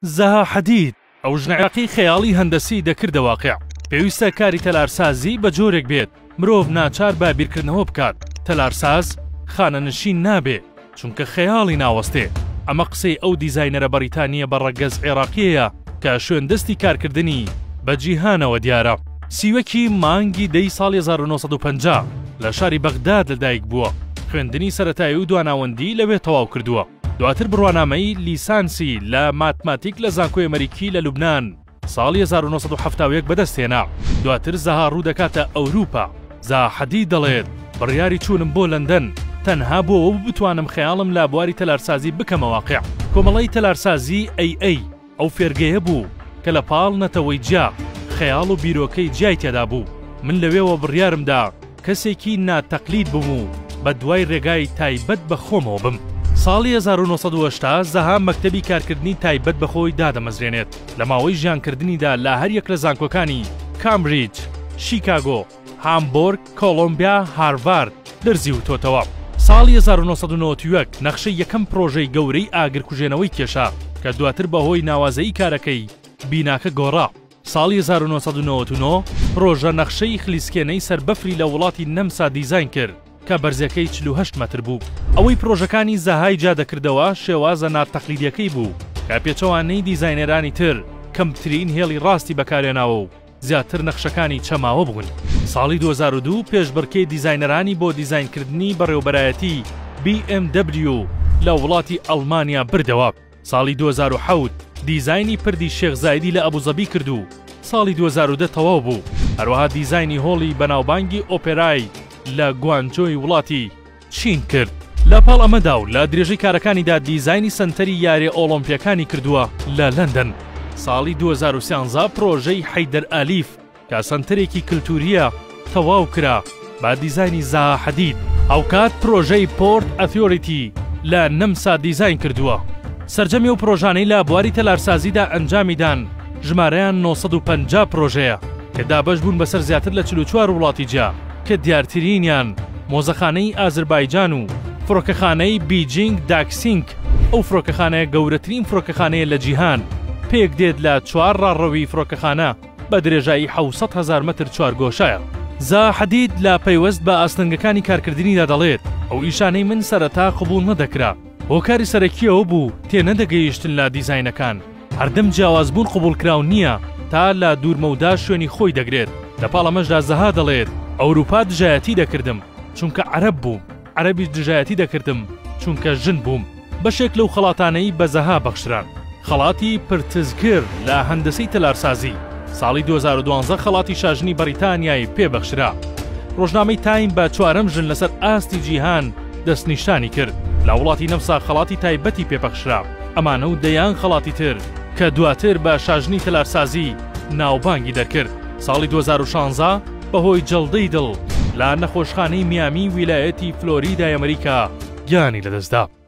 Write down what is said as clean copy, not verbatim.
زەها حەدید ئەو ژنێراقی خەیاڵی هەندەسی دەکردە واقع. پێویستە کاری تەلارسازی بە جۆرێک بێت مرۆڤ ناچار بە بیرکردنەوە بکات. تەلارساز خانەنشین نابێ چونکە خەیاڵی ناوەستێ. ئەمە قسەی ئەو دیزاینەرە بەریتانیە بە ڕەگەز عێراقیەیە کە شوێندەستی کارکردنی بە جیهانەوە دیارە. سیوەکی مانگی دەی ساڵی 1950 لە شاری بەغداد لەدایک بووە. خوێندنی سەرەتایی و دواناوەندی لەوێ تەواو کردووە. دواتر بڕوانامەی لیسانسی لە ماتماتیک لە زانکۆی ئەمریکی لە لوبنان ساڵی 1970 بەدەستێنا. دواتر زەها ڕوو دەکاتە ئەوروپا. زەها حەدید دەڵێت بڕیاری چوونم بۆ لەندەن تەنها بۆەوە بتوانم خەیاڵم لە بواری تەلارسازی بکەمە واقع. کۆمەڵی تەلارسازی ئەی ئەو فێرگەیە بوو کە لە پاڵ نەتەوەی جیا خەیاڵ و بیرۆکەی جیای تێدا بوو. من لەوێەوە بڕیارمدا کەسێکی ناتەقلید بووم و بە دوای ڕێگای تایبەت بە خۆمەوە بم. ساڵی 1980 زەها مەکتەبی کارکردنی تایبەت بەخۆی دادەمەزرێنێت. لە ماوەی ژیانکردنیدا لە هەر یەک لە زانکۆکانی کامبریج، شیکاگۆ، هامبۆرگ، کۆلۆمبیا، هاروارد دەرزی وتۆتەوە. ساڵی 1991 نەخشەی یەکەم پرۆژەی گەورەی ئاگرکوژێنەوەی کێشا کە دواتر بەهۆی ناوازەیی کارەکەی بیناکە گۆڕا. ساڵی 1999 پرۆژە نەخشەی خلیسکێنەی سەربەفری لە وڵاتی نەمسا دیزاین کرد کە بەرزەکەی 48 مەتر بوو. ئەوەی پرۆژەکانی زەهای جادەکردەوە شێوازە ناتەقلیدیەکەی بوو کە پێچەوانەی دیزاینەرانی تر کەمترین هێڵی ڕاستی بەکارێناوە و زیاتر نەخشەکانی چەماوە بوون. ساڵی 2002 پێشبڕکێی دیزاینەرانی بۆ دیزاینکردنی بەڕێوەبەرایەتی BMW لە وڵاتی ئەڵمانیا بردەوە. ساڵی 2007 دیزاینی پردی شێخ زایدی لە ئەبوزەبی کردو. ساڵی 2010 تەواو بوو. هەروەها دیزاینی هۆڵی بەناوبانگی ئۆپێرای لە گوانجۆی وڵاتی چین کرد. لە پاڵ ئەمەدا و لە درێژەی کارەکانیدا دیزاینی سنتەری یاری ئۆلۆمپیەکانی کردووە لە لەندەن. ساڵی 2013 پرۆژەی حەیدەر ئالیف کە سنتەرێکی کلتوریە تەواو کرا با دیزاینی زەها حەدید. ئەوکات پرۆژەی پۆرت ئەثۆریتی لە نەمسا دیزاین کردووە. سەرجەمی و پرۆژانەی لە بواری تەلارسازیدا ئەنجامیدان ژمارەیان 950 پرۆژەیە کە دابەش بوون بەسەر زیاتر لە 44 وڵاتی جیا کە دیارترینیان مۆزەخانەی ئازربایجان و فڕۆکەخانەی بیجینگ داکسینگ. ئەو فڕۆکەخانەیە گەورەترین فڕۆکەخانەیە لە جیهان پێک دێت لە 4 ڕاڕەوی فڕۆکەخانە بە درێژایی 700,000 متر چوارگۆشایە. زەها حەدید لە پەیوەست بە ئاستەنگەکانی کارکردنیدا دەڵێت ئەو ئیشانەی من سەرەتا قبول نەدەکرا. هۆکاری سەرەکیەوە بوو تێنەدەگەیشتن لە دیزاینەکان. هەردەم جیاوازبوون قبولکراو نییە تا لە دوورمەودا شوێنی خۆی دەگرێت. لە پاڵ ئەمەشدا زەها دەڵێت ئەوروپا دژایەتی دەکردم چونکە عەرەب بووم، عەرەبیش دژایەتی دەکردم چونکە ژن بووم. بەشێک لەو خەڵاتانەی بە زەها بەخشران. خەڵاتی پرتزگر لە هەندەسەی تەلارسازی. ساڵی 2012 خەڵاتی شاژنی بەریتانیای پێبەخشرا. ڕۆژنامەی تایم بە 4ەم ژن لەسەر ئاستی جیهان دەستنیشانی کرد. لە وڵاتی نەمسا خەڵاتی تایبەتی پێبەخشرا. ئەمانە و دەیان خەڵاتی تر کە دواتر بە شاژنی تەلارسازی ناوبانگی دەکرد. ساڵی 2016 بەهۆی جەڵدەی دڵ لە نەخۆشخانەی میامی ویلایەتی فلۆریدای ئەمریکا گیانی لەدەستدا.